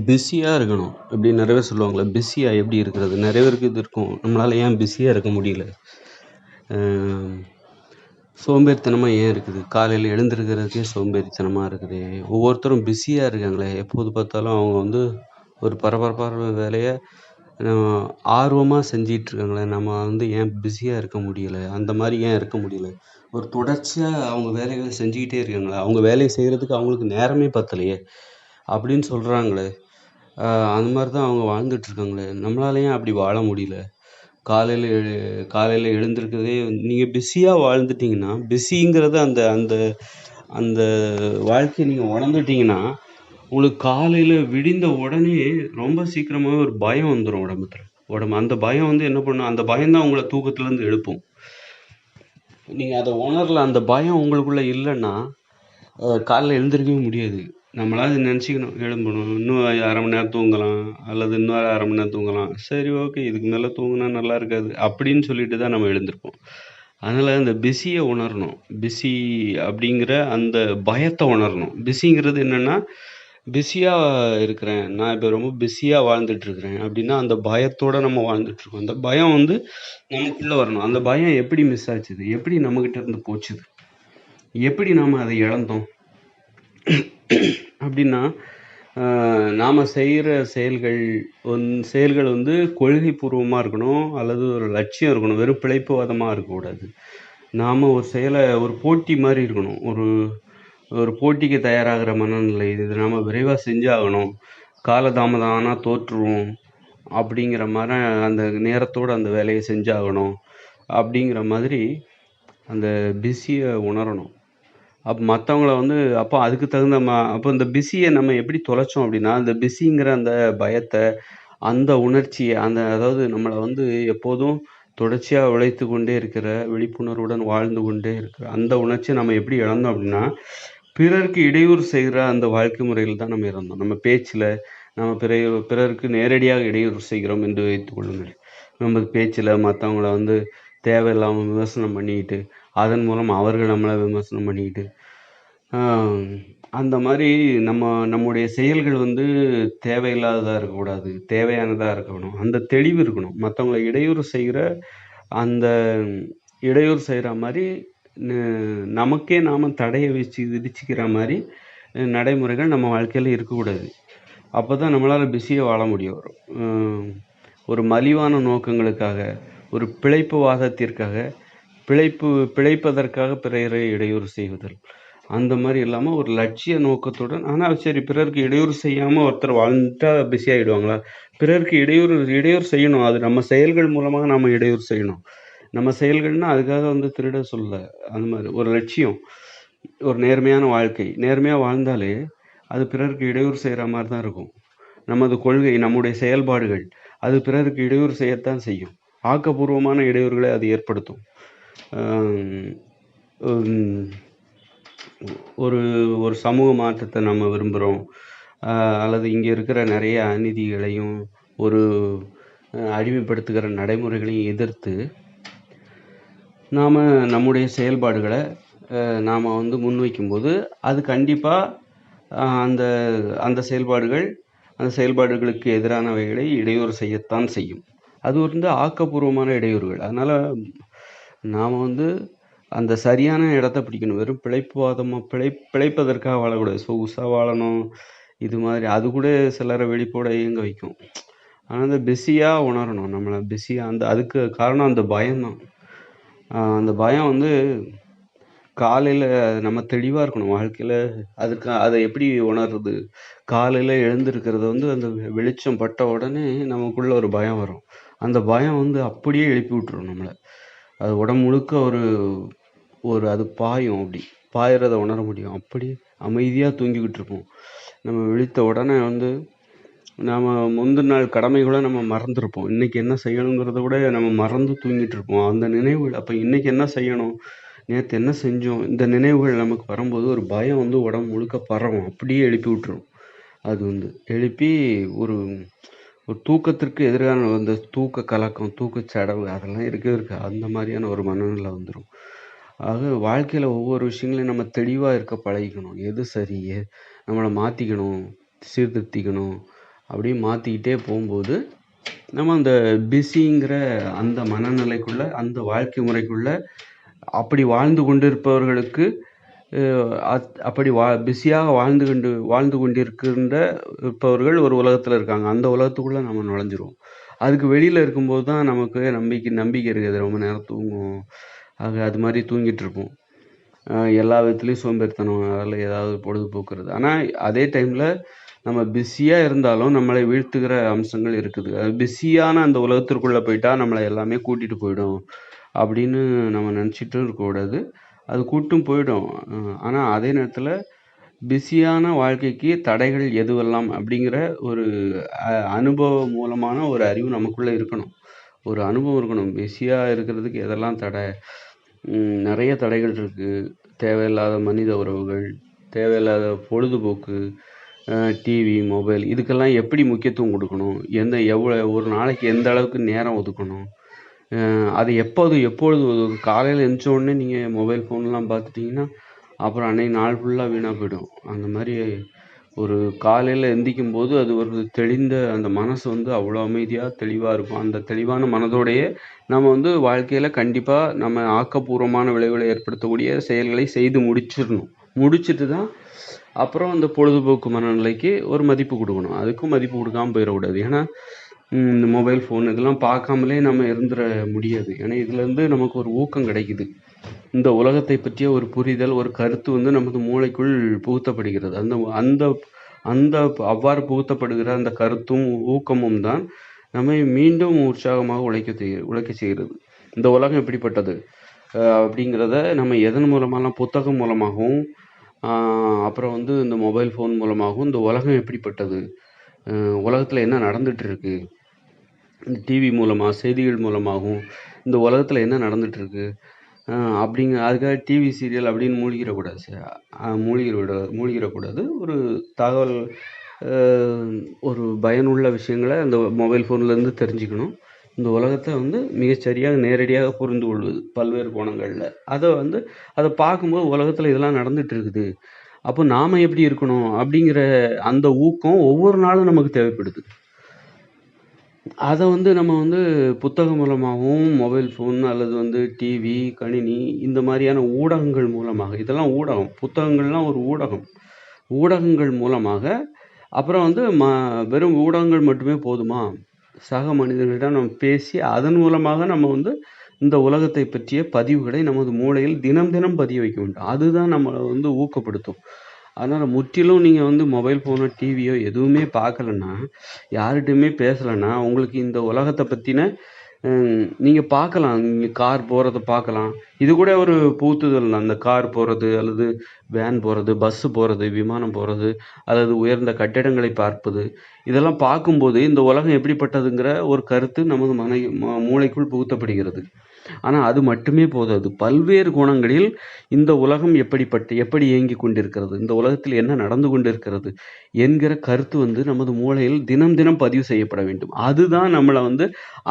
பிஸியாக இருக்கணும். இப்படி நிறைய பேர் சொல்லுவாங்களே, பிஸியாக எப்படி இருக்கிறது? நிறைய பேருக்கு இது இருக்கும். நம்மளால் ஏன் பிஸியாக இருக்க முடியல? சோம்பேறித்தனமாக ஏன் இருக்குது? காலையில் எழுந்திருக்கிறதுக்கே சோம்பேறித்தனமாக இருக்குது. ஒவ்வொருத்தரும் பிஸியாக இருக்காங்களே, எப்போது பார்த்தாலும் அவங்க ஒரு பரபரப்பான வேலையை ஆர்வமாக செஞ்சிகிட்ருக்காங்களே, நம்ம ஏன் பிஸியாக இருக்க முடியல? அந்த மாதிரி ஏன் இருக்க முடியல? ஒரு தொடர்ச்சியாக அவங்க வேலைகளை செஞ்சுக்கிட்டே இருக்காங்களே, அவங்க வேலையை செய்கிறதுக்கு அவங்களுக்கு நேரமே பத்தலையே அப்படின்னு சொல்கிறாங்களே. அந்த மாதிரி தான் அவங்க வாழ்ந்துட்டுருக்காங்களே. நம்மளால ஏன் அப்படி வாழ முடியல? காலையில் எழுந்திருக்கிறதே நீங்கள் பிஸியாக வாழ்ந்துட்டிங்கன்னா, பிஸிங்கிறது அந்த அந்த அந்த வாழ்க்கையை நீங்கள் உணர்ந்துட்டிங்கன்னா, உங்களுக்கு காலையில் விடிந்த உடனே ரொம்ப சீக்கிரமாகவே ஒரு பயம் வந்துடும் உடம்பு. அந்த பயம் என்ன பண்ணும்? அந்த பயம்தான் உங்களை தூக்கத்துலேருந்து எழுப்பும். நீங்கள் அதை உணரல, அந்த பயம் உங்களுக்குள்ளே இல்லைன்னா காலையில் எழுந்திருக்கவே முடியாது. நம்மளாவது நினச்சிக்கணும், எழும்பணும், இன்னும் 1/2 மணி நேரம் தூங்கலாம், அல்லது இன்னொரு 1/2 மணி நேரம் தூங்கலாம். சரி, ஓகே, இதுக்கு மேலே தூங்கினா நல்லா இருக்காது அப்படின்னு சொல்லிட்டு தான் நம்ம எழுந்திருப்போம். அதனால் இந்த பிஸியை உணரணும். பிஸி அப்படிங்கிற அந்த பயத்தை உணரணும். பிஸிங்கிறது என்னென்னா, பிஸியாக இருக்கிறேன், நான் இப்போ ரொம்ப பிஸியாக வாழ்ந்துட்டுருக்கிறேன் அப்படின்னா அந்த பயத்தோடு நம்ம வாழ்ந்துட்டுருக்கோம். அந்த பயம் நமக்குள்ளே வரணும். அந்த பயம் எப்படி மிஸ் ஆச்சுது? எப்படி நம்மக்கிட்ட இருந்து போச்சுது? எப்படி நாம் அதை இழந்தோம் அப்படின்னா, நாம் செய்கிற செயல்கள் கொள்கை பூர்வமாக இருக்கணும், அல்லது ஒரு லட்சியம் இருக்கணும். வெறும் பிழைப்புவாதமாக இருக்கக்கூடாது. நாம் ஒரு போட்டி மாதிரி இருக்கணும். ஒரு போட்டிக்கு தயாராகிற மனநிலை. இது நாம் விரைவாக செஞ்சாகணும், காலதாமதம் ஆனால் தோற்றுருவோம் அப்படிங்கிற மாதிரி அந்த நேரத்தோடு அந்த வேலையை செஞ்சாகணும் அப்படிங்கிற மாதிரி அந்த பிஸியை உணரணும். அப்போ மற்றவங்கள அப்போ அதுக்கு தகுந்த அப்போ இந்த பிஸியை நம்ம எப்படி தொலைச்சோம் அப்படின்னா, அந்த பிஸிங்கிற அந்த பயத்தை, அந்த உணர்ச்சியை, அதாவது நம்மளை எப்போதும் தொடர்ச்சியாக உழைத்து கொண்டே இருக்கிற, விழிப்புணர்வுடன் வாழ்ந்து கொண்டே இருக்கிற அந்த உணர்ச்சியை நம்ம எப்படி இழந்தோம் அப்படின்னா, பிறருக்கு இடையூறு செய்கிற அந்த வாழ்க்கை முறையில் தான் நம்ம இருந்தோம். நம்ம பேச்சில் நம்ம பிறருக்கு நேரடியாக இடையூறு செய்கிறோம் என்று வைத்துக் கொள்ளுங்கள். நமது பேச்சில் மற்றவங்கள தேவையில்லாமல் விமர்சனம் பண்ணிக்கிட்டு, அதன் மூலம் அவர்கள் நம்மளை விமர்சனம் பண்ணிக்கிட்டு, அந்த மாதிரி நம்முடைய செயல்கள் தேவையில்லாததாக இருக்கக்கூடாது, தேவையானதாக இருக்கணும். அந்த தெளிவு இருக்கணும். மற்றவங்களை இடையூறு செய்கிற மாதிரி நமக்கே நாம் தடையை விதிச்சுக்கிற மாதிரி நடைமுறைகள் நம்ம வாழ்க்கையில் இருக்கக்கூடாது. அப்போ தான் நம்மளால் பிஸியாக வாழ முடியும். ஒரு மலிவான நோக்கங்களுக்காக, ஒரு பிழைப்புவாதத்திற்காக, பிழைப்பதற்காக பிறரை இடையூறு செய்வதல், அந்த மாதிரி இல்லாமல் ஒரு லட்சிய நோக்கத்துடன். ஆனால் சரி, பிறருக்கு இடையூறு செய்யாமல் ஒருத்தர் வாழ்ந்துட்டா பிஸி ஆகிடுவாங்களா? பிறருக்கு இடையூறு செய்யணும். அது நம்ம செயல்கள் மூலமாக நம்ம இடையூறு செய்யணும். நம்ம செயல்கள்னால் அதுக்காக திருட சொல்ல. அந்த மாதிரி ஒரு லட்சியம், ஒரு நேர்மையான வாழ்க்கை, நேர்மையாக வாழ்ந்தாலே அது பிறருக்கு இடையூறு செய்கிற மாதிரி தான் இருக்கும். நமது கொள்கை, நம்முடைய செயல்பாடுகள் அது பிறருக்கு இடையூறு செய்யத்தான் செய்யும். ஆக்கப்பூர்வமான இடையூறுகளை அது ஏற்படுத்தும். ஒரு சமூக மாற்றத்தை நம்ம விரும்புகிறோம், அல்லது இங்கே இருக்கிற நிறைய அநீதிகளையும் அடிமைப்படுத்துகிற நடைமுறைகளையும் எதிர்த்து நாம் நம்முடைய செயல்பாடுகளை நாம் முன்வைக்கும்போது அது கண்டிப்பாக அந்த செயல்பாடுகளுக்கு எதிரானவைகளை இடையூறு செய்யத்தான் செய்யும். அது ஆக்கப்பூர்வமான இடையூறுகள். அதனால் நாம் அந்த சரியான இடத்த பிடிக்கணும். வெறும் பிழைப்பதற்காக வாழக்கூடாது. சொகுசாக வாழணும், இது மாதிரி அது கூட சிலரை வெடிப்போட இயங்க வைக்கும். ஆனால் அந்த பிஸியாக உணரணும். நம்மளை பிஸியாக அதுக்கு காரணம் அந்த பயம்தான். அந்த பயம் காலையில் நம்ம தெளிவாக இருக்கணும் வாழ்க்கையில். அதை எப்படி உணர்றது? காலையில் எழுந்திருக்கிறது அந்த வெளிச்சம் பட்ட உடனே நமக்குள்ள ஒரு பயம் வரும். அந்த பயம் அப்படியே எழுப்பி விட்டுரும் நம்மளை. அது உடம்பு முழுக்க அது பாயும். அப்படி பாயிறதை உணர முடியும். அப்படி அமைதியாக தூங்கிக்கிட்டு இருப்போம். நம்ம விழித்த உடனே நாம் முந்தின நாள் கடமைகளை நம்ம மறந்துருப்போம். இன்றைக்கி என்ன செய்யணுங்கிறத கூட நம்ம மறந்து தூங்கிட்டு இருப்போம். அந்த நினைவுகள், அப்போ இன்றைக்கி என்ன செய்யணும், நேற்று என்ன செஞ்சோம், இந்த நினைவுகள் நமக்கு வரும்போது ஒரு பயம் உடம்பு முழுக்க பரவும். அப்படியே எழுப்பி விட்டுரும். அது எழுப்பி ஒரு தூக்கத்திற்கு எதிரான அந்த தூக்க கலக்கம், தூக்கச்சடவு அதெல்லாம் இருக்கு. அந்த மாதிரியான ஒரு மனநிலை வந்துடும். ஆக வாழ்க்கையில் ஒவ்வொரு விஷயங்களையும் நம்ம தெளிவாக இருக்க பழகிக்கணும். எது சரி, நம்மளை மாற்றிக்கணும், சீர்திருத்திக்கணும் அப்படின்னு மாற்றிக்கிட்டே போகும்போது நம்ம அந்த பிஸிங்கிற அந்த மனநிலைக்குள்ள, அந்த வாழ்க்கை முறைக்குள்ள அப்படி வாழ்ந்து கொண்டிருப்பவர்களுக்கு அப்படி பிஸியாக வாழ்ந்து கொண்டிருக்கின்ற இருப்பவர்கள் ஒரு உலகத்தில் இருக்காங்க. அந்த உலகத்துக்குள்ளே நம்ம நுழைஞ்சிருவோம். அதுக்கு வெளியில் இருக்கும்போது தான் நமக்கு நம்பிக்கை இருக்குது. ரொம்ப நேரம் தூங்குவோம். அது மாதிரி தூங்கிட்டு இருப்போம். எல்லா விதத்துலேயும் சோம்பேறித்தனம், அதில் ஏதாவது பொழுதுபோக்குறது. ஆனால் அதே டைமில் நம்ம பிஸியாக இருந்தாலும் நம்மளை வீழ்த்துகிற அம்சங்கள் இருக்குது. அது பிஸியான அந்த உலகத்திற்குள்ளே போயிட்டா நம்மளை எல்லாமே கூட்டிகிட்டு போயிடும் அப்படின்னு நம்ம நினச்சிட்டும் இருக்கக்கூடாது. அது கூட்டும் போயிடும். ஆனால் அதே நேரத்தில் பிஸியான வாழ்க்கைக்கு தடைகள் எதுவெல்லாம் அப்படிங்கிற ஒரு அனுபவம் மூலமான ஒரு அறிவு நமக்குள்ளே இருக்கணும். ஒரு அனுபவம் இருக்கணும். பிஸியாக இருக்கிறதுக்கு எதெல்லாம் தடை, நிறைய தடைகள் இருக்குது. தேவையில்லாத மனித உறவுகள், தேவையில்லாத பொழுதுபோக்கு, டிவி, மொபைல், இதுக்கெல்லாம் எப்படி முக்கியத்துவம் கொடுக்கணும், ஒரு நாளைக்கு எந்த அளவுக்கு நேரம் ஒதுக்கணும், அது எப்பொழுது காலையில் எழுந்திரிச்ச உடனே நீங்கள் மொபைல் ஃபோன்லாம் பார்த்துட்டிங்கன்னா அப்புறம் அன்னைக்கு நாள் ஃபுல்லாக வீணாக போயிடும். அந்த மாதிரி ஒரு காலையில் எந்திரிக்கும் போது அது ஒரு தெளிந்த அந்த மனசு வந்து அவ்வளோ அமைதியாக தெளிவாக இருக்கும். அந்த தெளிவான மனதோடையே நம்ம வாழ்க்கையில் கண்டிப்பாக நம்ம ஆக்கப்பூர்வமான விளைவுகளை ஏற்படுத்தக்கூடிய செயல்களை செய்து முடிச்சுட்டு தான் அப்புறம் அந்த பொழுதுபோக்கு மனநிலைக்கு ஒரு மதிப்பு கொடுக்கணும். அதுக்கும் மதிப்பு கொடுக்காமல் போயிடக்கூடாது. ஏன்னா இந்த மொபைல் ஃபோன் இதெல்லாம் பார்க்காமலே நம்ம இருந்துட முடியாது. ஏன்னா இதுலேருந்து நமக்கு ஒரு ஊக்கம் கிடைக்குது. இந்த உலகத்தை பற்றிய ஒரு புரிதல், ஒரு கருத்து நமது மூளைக்குள் புகுத்தப்படுகிறது. அந்த அந்த அவ்வாறு புகுத்தப்படுகிற அந்த கருத்தும் ஊக்கமும் தான் நம்மை மீண்டும் உற்சாகமாக உழைக்க செய்கிறது. இந்த உலகம் எப்படிப்பட்டது அப்படிங்கிறத நம்ம எதன் மூலமாலாம், புத்தகம் மூலமாகவும் அப்புறம் இந்த மொபைல் ஃபோன் மூலமாகவும் இந்த உலகம் எப்படிப்பட்டது, உலகத்தில் என்ன நடந்துட்டு இருக்கு, இந்த டிவி மூலமாக, செய்திகள் மூலமாகவும் இந்த உலகத்தில் என்ன நடந்துட்டுருக்கு அதுக்காக டிவி சீரியல் அப்படின்னு மூழ்கிடக்கூடாது. ஒரு தகவல், ஒரு பயனுள்ள விஷயங்களை அந்த மொபைல் ஃபோன்லேருந்து தெரிஞ்சுக்கணும். இந்த உலகத்தை மிகச்சரியாக நேரடியாக புரிந்து கொள்வது பல்வேறு கோணங்களில். அதை பார்க்கும்போது உலகத்தில் இதெல்லாம் நடந்துட்டு இருக்குது, அப்போ நாம் எப்படி இருக்கணும் அப்படிங்கிற அந்த ஊக்கம் ஒவ்வொரு நாளும் நமக்கு தேவைப்படுது. அதை நம்ம புத்தகம் மூலமாகவும், மொபைல் ஃபோன் அல்லது டிவி, கணினி இந்த மாதிரியான ஊடகங்கள் மூலமாக, இதெல்லாம் ஊடகம், புத்தகங்கள்லாம் ஒரு ஊடகம். ஊடகங்கள் மூலமாக அப்புறம் வெறும் ஊடகங்கள் மட்டுமே போதுமா? சக மனிதர்களிடம் நம்ம பேசி அதன் மூலமாக நம்ம இந்த உலகத்தை பற்றிய பதிவுகளை நமது மூளையில் தினம் தினம் பதிய வைக்க வேண்டும். அதுதான் நம்மளை ஊக்கப்படுத்தும். அதனால் முற்றிலும் நீங்கள் மொபைல் ஃபோனோ, டிவியோ எதுவுமே பார்க்கலன்னா, யார்கிட்டையுமே பேசலைன்னா, உங்களுக்கு இந்த உலகத்தை பற்றின நீங்கள் பார்க்கலாம். நீங்கள் கார் போகிறத பார்க்கலாம். இது கூட ஒரு புகுத்துதல் தான். அந்த கார் போகிறது, அல்லது வேன் போகிறது, பஸ்ஸு போகிறது, விமானம் போகிறது, அல்லது உயர்ந்த கட்டிடங்களை பார்ப்பது, இதெல்லாம் பார்க்கும்போது இந்த உலகம் எப்படிப்பட்டதுங்கிற ஒரு கருத்து நமது மூளைக்குள் புகுத்தப்படுகிறது. ஆனால் அது மட்டுமே போதாது. பல்வேறு கோணங்களில் இந்த உலகம் எப்படி இயங்கி கொண்டிருக்கிறது, இந்த உலகத்தில் என்ன நடந்து கொண்டிருக்கிறது என்கிற கருத்து நமது மூளையில் தினம் தினம் பதிவு செய்யப்பட வேண்டும். அதுதான் நம்மளை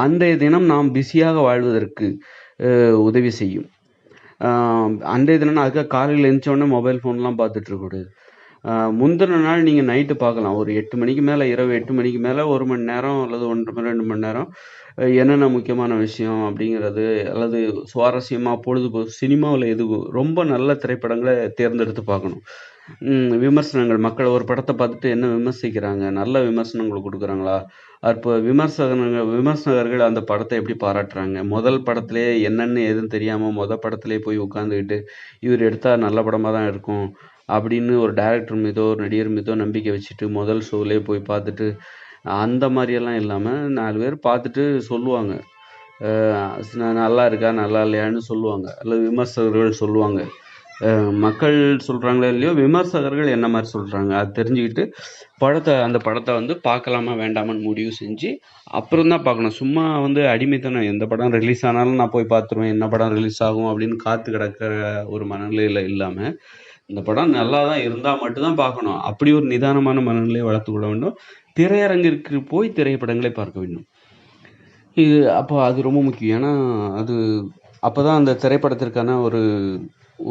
அன்றைய தினம் நாம் பிஸியாக வாழ்வதற்கு உதவி செய்யும். அன்றைய தினம் அதுக்காக காலையில் எழுந்திரிச்சோடனே மொபைல் ஃபோன்லாம் பார்த்துட்டு இருக்கக்கூடாது. முந்தின நாள் நீங்கள் நைட்டு பார்க்கலாம். ஒரு 8 மணிக்கு மேலே, இரவு 8 மணிக்கு மேலே 1 மணி நேரம் அல்லது 1.5 மணி நேரம் என்னென்ன முக்கியமான விஷயம் அப்படிங்கிறது, அல்லது சுவாரஸ்யமாக பொழுதுபோக்கு சினிமாவில் எது ரொம்ப நல்ல திரைப்படங்களை தேர்ந்தெடுத்து பார்க்கணும். விமர்சனங்கள், மக்கள் ஒரு படத்தை பார்த்துட்டு என்ன விமர்சிக்கிறாங்க, நல்ல விமர்சனங்கள் கொடுக்குறாங்களா, அப்போ விமர்சகர்கள் அந்த படத்தை எப்படி பாராட்டுறாங்க, முதல் படத்திலே என்னென்னு எதுன்னு தெரியாமல் படத்திலே போய் உட்காந்துக்கிட்டு இவர் எடுத்தால் நல்ல படமாக தான் இருக்கும் அப்படின்னு ஒரு டைரக்டர் மீதோ ஒரு நடிகர் மீதோ நம்பிக்கை வச்சுட்டு முதல் ஷோவிலே போய் பார்த்துட்டு, அந்த மாதிரியெல்லாம் இல்லாமல் 4 பேர் பார்த்துட்டு சொல்லுவாங்க, நல்லா இருக்கா நல்லா இல்லையான்னு சொல்லுவாங்க, அல்லது விமர்சகர்கள் சொல்லுவாங்க. மக்கள் சொல்கிறாங்களோ இல்லையோ, விமர்சகர்கள் என்ன மாதிரி சொல்கிறாங்க அது தெரிஞ்சுக்கிட்டு அந்த படத்தை பார்க்கலாமா வேண்டாமான்னு முடிவு செஞ்சு அப்புறம் தான் பார்க்கணும். சும்மா அடிமைத்தனம், எந்த படம் ரிலீஸ் ஆனாலும் நான் போய் பார்த்துருவேன், என்ன படம் ரிலீஸ் ஆகும் அப்படின்னு காத்து கிடக்கிற ஒரு மனநிலையில் இல்லாமல், இந்த படம் நல்லா தான் இருந்தால் மட்டும்தான் பார்க்கணும். அப்படி ஒரு நிதானமான மனநிலையை வளர்த்து கொள்ள வேண்டும். திரையரங்கிற்கு போய் திரைப்படங்களை பார்க்க வேண்டும். அப்போ அது ரொம்ப முக்கியம். ஏன்னா அப்போ தான் அந்த திரைப்படத்திற்கான ஒரு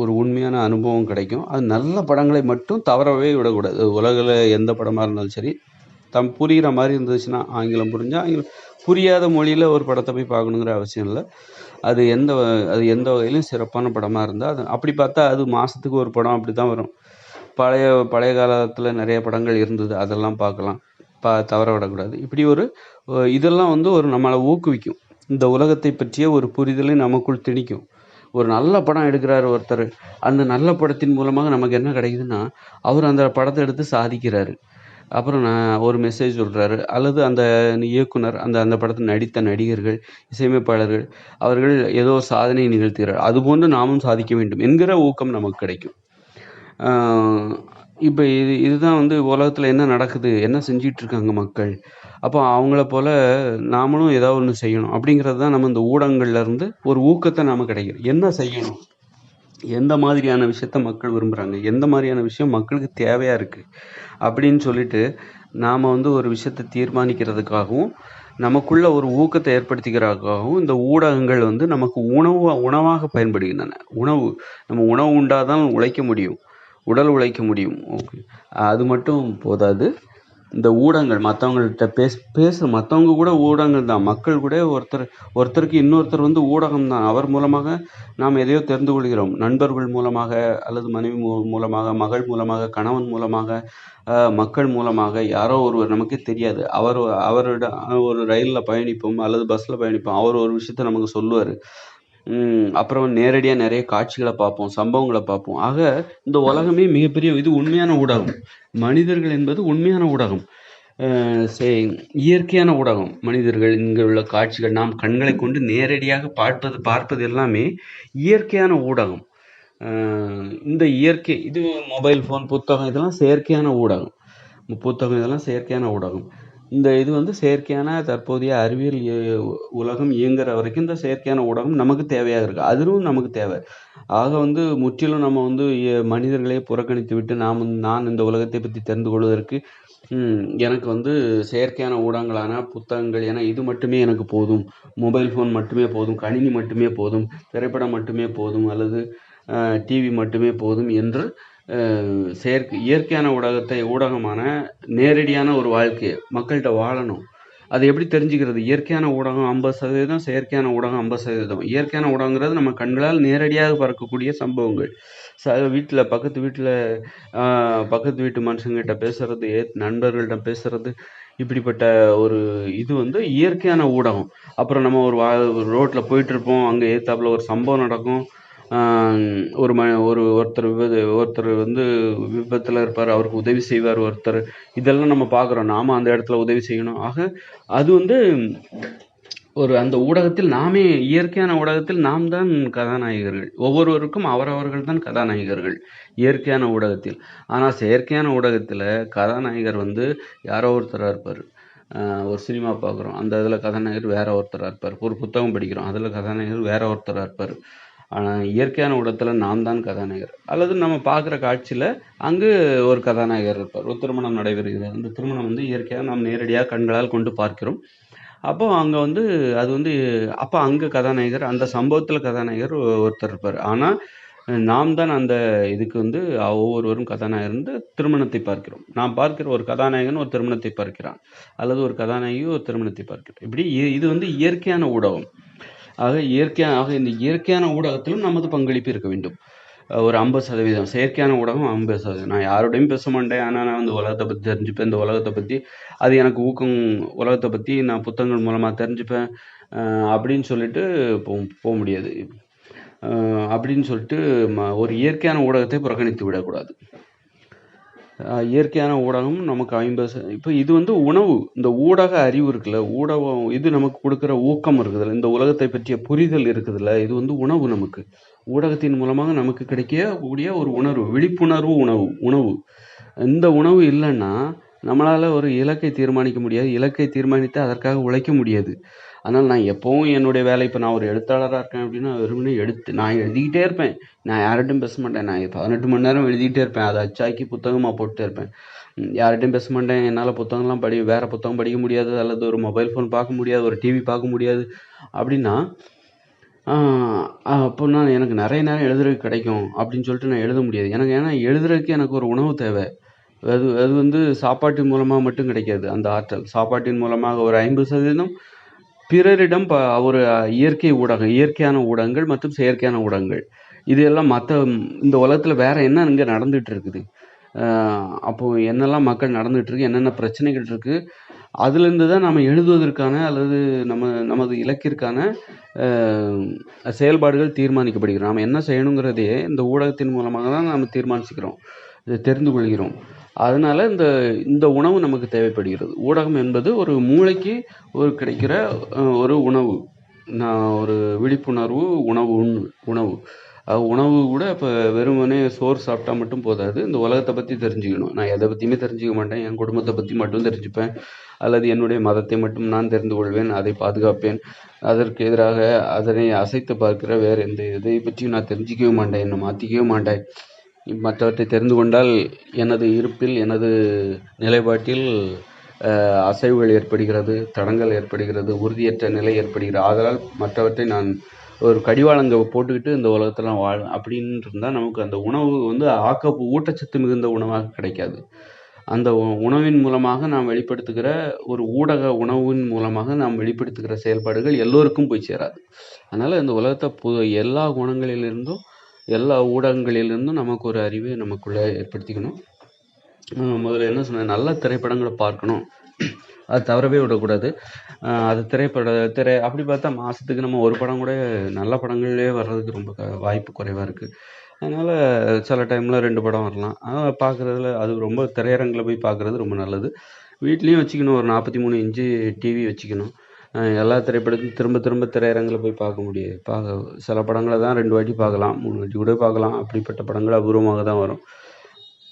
ஒரு உண்மையான அனுபவம் கிடைக்கும். அது நல்ல படங்களை மட்டும் தவறவே விடக்கூடாது. உலகில் எந்த படமாக இருந்தாலும் சரி, புரிகிற மாதிரி இருந்துச்சுன்னா ஆங்கிலம் புரிஞ்சால் ஆங்கிலம், புரியாத மொழியில் ஒரு படத்தை போய் பார்க்கணுங்கிற அவசியம் இல்லை. அது எந்த வகையிலும் சிறப்பான படமாக இருந்தால் அது அப்படி பார்த்தா அது மாதத்துக்கு ஒரு படம் அப்படி தான் வரும். பழைய காலத்தில் நிறைய படங்கள் இருந்தது, அதெல்லாம் பார்க்கலாம், தவற விடக்கூடாது. இப்படி இதெல்லாம் ஒரு நம்மளை ஊக்குவிக்கும். இந்த உலகத்தை பற்றிய ஒரு புரிதலை நமக்குள் திணிக்கும். ஒரு நல்ல படம் எடுக்கிறார் ஒருத்தர், அந்த நல்ல படத்தின் மூலமாக நமக்கு என்ன கிடைக்குதுன்னா, அவர் அந்த படத்தை எடுத்து சாதிக்கிறாரு. அப்புறம் ஒரு மெசேஜ் சொல்கிறாரு, அல்லது அந்த இயக்குனர், அந்த படத்தில் நடித்த நடிகர்கள், இசையமைப்பாளர்கள், அவர்கள் ஏதோ சாதனை நிகழ்த்துகிறார், அதுபோன்று நாமும் சாதிக்க வேண்டும் என்கிற ஊக்கம் நமக்கு கிடைக்கும். இப்போ இதுதான் உலகத்தில் என்ன நடக்குது, என்ன செஞ்சிட்ருக்காங்க மக்கள், அப்போ அவங்கள போல் நாமளும் ஏதாவது ஒன்று செய்யணும் அப்படிங்கிறது தான் நம்ம இந்த ஊடகங்கள்லேருந்து ஒரு ஊக்கத்தை நாம் கிடைக்கும். என்ன செய்யணும், எந்த மாதிரியான விஷயத்த மக்கள் விரும்புகிறாங்க, எந்த மாதிரியான விஷயம் மக்களுக்கு தேவையாக இருக்குது அப்படின்னு சொல்லிட்டு நாம் ஒரு விஷயத்தை தீர்மானிக்கிறதுக்காகவும் நமக்குள்ள ஒரு ஊக்கத்தை ஏற்படுத்திக்கிறதுக்காகவும் இந்த ஊடகங்கள் நமக்கு உணவாக பயன்படுகின்றன. நம்ம உணவு உண்டாதான் உழைக்க முடியும், உடல் உழைக்க முடியும். ஓகே, அது மட்டும் போதாது. இந்த ஊடகங்கள் மற்றவங்கள்ட்ட மற்றவங்க கூட ஊடகங்கள் தான். மக்கள் கூட ஒருத்தருக்கு இன்னொருத்தர் ஊடகம் தான். அவர் மூலமாக நாம் எதையோ தெரிந்து கொள்கிறோம். நண்பர்கள் மூலமாக, அல்லது மனைவி மூலமாக, மகள் மூலமாக, கணவன் மூலமாக, மக்கள் மூலமாக, யாரோ ஒருவர் நமக்கே தெரியாது. அவரோட ஒரு ரயிலில் பயணிப்போம் அல்லது பஸ்ஸில் பயணிப்போம். அவர் ஒரு விஷயத்த நமக்கு சொல்லுவார். அப்புறம் நேரடியாக நிறைய காட்சிகளை பார்ப்போம், சம்பவங்களை பார்ப்போம். ஆக இந்த உலகமே மிகப்பெரிய இது உண்மையான ஊடகம். மனிதர்கள் என்பது உண்மையான ஊடகம், இயற்கையான ஊடகம். மனிதர்கள், இங்கே உள்ள காட்சிகள், நாம் கண்களை கொண்டு நேரடியாக பார்ப்பது எல்லாமே இயற்கையான ஊடகம். இந்த இயற்கை, இது மொபைல் ஃபோன், புத்தகம், இதெல்லாம் செயற்கையான ஊடகம். புத்தகம் இதெல்லாம் செயற்கையான ஊடகம். இந்த இது செயற்கையான தற்போதைய அறிவியல் உலகம் இயங்குற வரைக்கும் இந்த செயற்கையான ஊடகம் நமக்கு தேவையாக இருக்குது. அதுவும் நமக்கு தேவை. ஆக முற்றிலும் நம்ம மனிதர்களே புறக்கணித்து விட்டு நான் இந்த உலகத்தை பற்றி தெரிந்து கொள்வதற்கு எனக்கு செயற்கையான ஊடகங்களான புத்தகங்கள், ஏன்னா இது மட்டுமே எனக்கு போதும், மொபைல் ஃபோன் மட்டுமே போதும், கணினி மட்டுமே போதும், திரைப்படம் மட்டுமே போதும், அல்லது டிவி மட்டுமே போதும் என்று இயற்கையான ஊடகமான நேரடியான ஒரு வாழ்க்கையை மக்கள்கிட்ட வாழணும். அதை எப்படி தெரிஞ்சுக்கிறது? இயற்கையான ஊடகம் 50%, செயற்கையான ஊடகம் 50%. இயற்கையான ஊடகங்கிறது நம்ம கண்களால் நேரடியாக பார்க்கக்கூடிய சம்பவங்கள். பக்கத்து வீட்டு மனுஷங்கிட்ட பேசுறது, நண்பர்கள்ட்ட பேசுறது, இப்படிப்பட்ட ஒரு இது இயற்கையான ஊடகம். அப்புறம் நம்ம ஒரு ரோட்டில் போயிட்டுருப்போம், அங்கே ஏத்தாப்புல ஒரு சம்பவம் நடக்கும், ஒருத்தர் விபத்தில் இருப்பார், அவருக்கு உதவி செய்வார் ஒருத்தர். இதெல்லாம் நம்ம பார்க்குறோம், நாம அந்த இடத்துல உதவி செய்யணும். ஆக அது அந்த ஊடகத்தில் நாமே, இயற்கையான ஊடகத்தில் நாம் தான் கதாநாயகர்கள். ஒவ்வொருவருக்கும் அவரவர்கள் தான் கதாநாயகர்கள் இயற்கையான ஊடகத்தில். ஆனால் செயற்கையான ஊடகத்தில் கதாநாயகர் யாரோ ஒருத்தராக இருப்பார். ஒரு சினிமா பார்க்குறோம், அந்த இதில் கதாநாயகர் வேற ஒருத்தராக இருப்பார். ஒரு புத்தகம் படிக்கிறோம், அதில் கதாநாயகர் வேற ஒருத்தராக இருப்பார். ஆனால் இயற்கையான ஊடகத்தில் நாம் தான் கதாநாயகர். அல்லது நம்ம பார்க்குற காட்சியில் அங்கு ஒரு கதாநாயகர் இருப்பார். ஒரு திருமணம் நடைபெறுகிறது, அந்த திருமணம் இயற்கையாக நாம் நேரடியாக கண்களால் கொண்டு பார்க்கிறோம். அப்போ அங்கே அது அப்போ அங்கே கதாநாயகர், அந்த சம்பவத்தில் கதாநாயகர் ஒருத்தர் இருப்பார். ஆனால் நாம் தான் அந்த இதுக்கு ஒவ்வொருவரும் கதாநாயகர் திருமணத்தை பார்க்கிறோம். நாம் பார்க்கிற ஒரு கதாநாயகன் ஒரு திருமணத்தை பார்க்கிறான், அல்லது ஒரு கதாநாயகி ஒரு திருமணத்தை பார்க்கிறோம். இப்படி இது இயற்கையான ஊடகம். ஆக இந்த இயற்கையான ஊடகத்திலும் நமது பங்களிப்பு இருக்க வேண்டும். ஒரு 50%. செயற்கையான ஊடகம் 50%. நான் யாரோடையும் பேச மாட்டேன், ஆனால் நான் உலகத்தை பற்றி தெரிஞ்சுப்பேன். இந்த உலகத்தை பற்றி அது எனக்கு ஊக்கம், உலகத்தை பற்றி நான் புத்தகங்கள் மூலமாக தெரிஞ்சுப்பேன் அப்படின்னு சொல்லிட்டு போக முடியாது. அப்படின்னு சொல்லிட்டு ஒரு இயற்கையான ஊடகத்தை புறக்கணித்து விடக்கூடாது. இயற்கையான ஊடகம் நமக்கு 50%. இப்போ இது உணவு. இந்த ஊடக அறிவு இருக்குல்ல, ஊடகம் இது நமக்கு கொடுக்குற ஊக்கம் இருக்குதுல்ல, இந்த உலகத்தை பற்றிய புரிதல் இருக்குதுல்ல, இது உணவு. நமக்கு ஊடகத்தின் மூலமாக நமக்கு கிடைக்கக்கூடிய ஒரு உணர்வு, விழிப்புணர்வு உணவு. இந்த உணவு இல்லைன்னா நம்மளால் ஒரு இலக்கை தீர்மானிக்க முடியாது, இலக்கை தீர்மானித்து அதற்காக உழைக்க முடியாது. அதனால் நான் எப்போவும் என்னுடைய வேலை, இப்போ நான் ஒரு எழுத்தாளராக இருக்கேன் அப்படின்னா வெறுமனே நான் எழுதிக்கிட்டே இருப்பேன். நான் யார்கிட்டையும் பேச மாட்டேன். நான் 18 மணி நேரம் எழுதிக்கிட்டே இருப்பேன், அதை அச்சாக்கி புத்தகமாக போட்டுட்டே இருப்பேன். யார்கிட்டையும் பேச மாட்டேன். என்னால் புத்தகம்லாம் வேறு புத்தகம் படிக்க முடியாது, அல்லது ஒரு மொபைல் ஃபோன் பார்க்க முடியாது, ஒரு டிவி பார்க்க முடியாது. அப்படின்னா அப்போ நான் எனக்கு நிறைய நேரம் எழுதுறதுக்கு கிடைக்கும் அப்படின்னு சொல்லிட்டு நான் எழுத முடியாது. ஏன்னா எழுதுறதுக்கு எனக்கு ஒரு உணவு தேவை. அது அது வந்து சாப்பாட்டின் மூலமாக மட்டும் கிடைக்காது அந்த ஆற்றல். சாப்பாட்டின் மூலமாக ஒரு 50% பிறரிடம் ஒரு இயற்கையான ஊடகங்கள் மற்றும் செயற்கையான ஊடகங்கள். இது எல்லாம் இந்த உலகத்தில் வேற என்ன இங்கே நடந்துட்டு இருக்குது, அப்போ என்னெல்லாம் மக்கள் நடந்துட்டு இருக்கு, என்னென்ன பிரச்சனைகள் இருக்கு, அதுலேருந்து தான் நம்ம எழுதுவதற்கான அல்லது நமது இலக்கிற்கான செயல்பாடுகள் தீர்மானிக்கப்படுகிறது. நாம் என்ன செய்யணுங்கிறதே இந்த ஊடகத்தின் மூலமாக தான் நம்ம தீர்மானிச்சுக்கிறோம், தெரிந்து கொள்கிறோம். அதனால இந்த உணவு நமக்கு தேவைப்படுகிறது. ஊடகம் என்பது ஒரு மூளைக்கு கிடைக்கிற ஒரு உணவு. ஒரு விழிப்புணர்வு உணவு. உணவு கூட இப்போ வெறுமனே சோறு சாப்பிட்டா மட்டும் போதாது. இந்த உலகத்தை பற்றி தெரிஞ்சுக்கணும். நான் எதை பற்றியுமே தெரிஞ்சுக்க மாட்டேன். என் குடும்பத்தை பற்றி மட்டும் தெரிஞ்சுப்பேன், அல்லது என்னுடைய மதத்தை மட்டும் நான் தெரிந்து கொள்வேன், அதை பாதுகாப்பேன். அதற்கு எதிராக அதனை அசைத்து பார்க்கிற வேறு எந்த இதை பற்றியும் நான் தெரிஞ்சிக்கவே மாட்டேன், என்னை மாற்றிக்கவே மாட்டேன். மற்றவற்றை தெரிந்து கொண்டால் எனது இருப்பில், எனது நிலைப்பாட்டில் அசைவுகள் ஏற்படுகிறது, தடங்கள் ஏற்படுகிறது, உறுதியற்ற நிலை ஏற்படுகிறது. ஆதலால் மற்றவற்றை நான் ஒரு கடிவாளங்க போட்டுக்கிட்டு இந்த உலகத்தில் அப்படின்னு இருந்தால் நமக்கு அந்த உணவு வந்து ஊட்டச்சத்து மிகுந்த உணவாக கிடைக்காது. அந்த உணவின் மூலமாக நாம் வெளிப்படுத்துகிற ஒரு உணவின் மூலமாக நாம் வெளிப்படுத்துகிற செயல்பாடுகள் எல்லோருக்கும் போய் சேராது. அதனால் இந்த உலகத்தை எல்லா குணங்களிலிருந்தும் எல்லா ஊடகங்களிலிருந்தும் நமக்கு ஒரு அறிவை நமக்குள்ளே ஏற்படுத்திக்கணும். முதல்ல என்ன சொன்னேன், நல்ல திரைப்படங்களை பார்க்கணும், அது தவறவே விடக்கூடாது. அது அப்படி பார்த்தா மாதத்துக்கு நம்ம ஒரு படம் கூட நல்ல படங்கள்லேயே வர்றதுக்கு ரொம்ப வாய்ப்பு குறைவாக இருக்குது. அதனால் சில டைமில் 2 படம் வரலாம். பார்க்குறதுல அது ரொம்ப திரையரங்கில் போய் பார்க்குறது ரொம்ப நல்லது. வீட்லேயும் வச்சுக்கணும், ஒரு 43 இன்ச்சு டிவி வச்சுக்கணும். எல்லா திரைப்படத்தையும் திரும்ப திரும்ப திரையரங்கில் போய் பார்க்க முடியாது. சில படங்களை தான் 2 வாட்டி பார்க்கலாம், 3 வாட்டி கூட பார்க்கலாம். அப்படிப்பட்ட படங்கள் அபூர்வமாக தான் வரும்.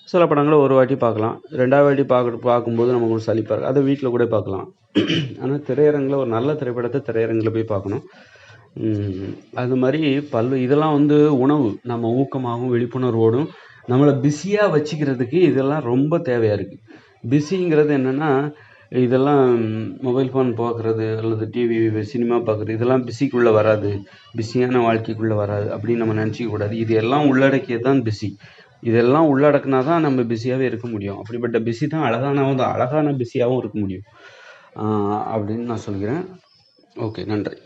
சில படங்களை ஒரு வாட்டி பார்க்கலாம், 2வது வாட்டி பார்க்கும்போது நமக்கு ஒரு சலிப்பாக இருக்கும். அதை வீட்டில் கூட பார்க்கலாம். ஆனால் திரையரங்கில் ஒரு நல்ல திரைப்படத்தை திரையரங்கில் போய் பார்க்கணும். அது மாதிரி இதெல்லாம் வந்து உணவு நம்ம ஊக்கமாகவும் விழிப்புணர்வோடும் நம்மளை பிஸியாக வச்சுக்கிறதுக்கு இதெல்லாம் ரொம்ப தேவையாக இருக்குது. பிஸிங்கிறது என்னென்னா, இதெல்லாம் மொபைல் ஃபோன் பார்க்குறது அல்லது டிவி சினிமா பார்க்குறது இதெல்லாம் பிஸிக்குள்ளே வராது, பிஸியான வாழ்க்கைக்குள்ளே வராது அப்படின்னு நம்ம நினச்சிக்க கூடாது. இது எல்லாம் உள்ளடக்கியது தான் பிஸி. இதெல்லாம் உள்ளடக்குனா தான் நம்ம பிஸியாகவே இருக்க முடியும். அப்படிப்பட்ட பிஸி தான் அழகான பிஸியாகவும் இருக்க முடியும் அப்படின்னு நான் சொல்கிறேன். ஓகே, நன்றி.